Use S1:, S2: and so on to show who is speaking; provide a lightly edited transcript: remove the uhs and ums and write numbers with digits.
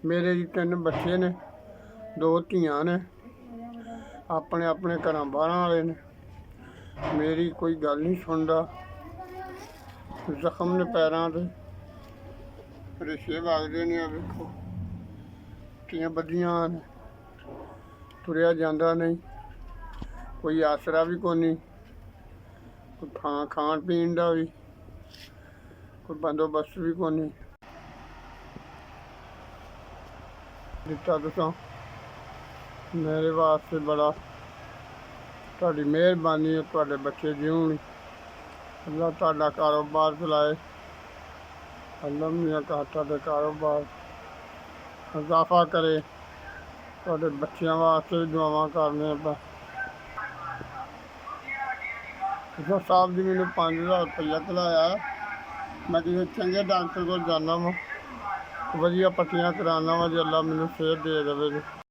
S1: मेरे जी 3 बच्चे ने, 2 ਧੀਆਂ ने, अपने अपने घरों बाहर वाले ने। मेरी कोई गल नहीं सुनता। जख्म ने पैरों से, रेशे वगदे ने। वेखो कितनी बदियां ने, तुरिया जाता नहीं, कोई आसरा भी कोनी, कोई खाण पीण का भी कोई बंदोबस्त भी कोनी दिता। तुसां मेरे वास्ते बड़ा तुहाडी मेहरबानी है। तुहाडे बच्चे जीवन, अल्लाह तुहाडा कारोबार चलाए। अल्लाह मियां तुहाडे कारोबार इजाफा करे। तुहाडे बच्चों वास्ते भी दुआवां करने ਆਪਾਂ। तुसां साहब जी मैंने 5000 रुपया घलाया। मैं किसी चंगे डॉक्टर को जाना वा, वधिया पट्टियां कराना वा जी। अल्लाह मैनूं सेहत दे देवे जी।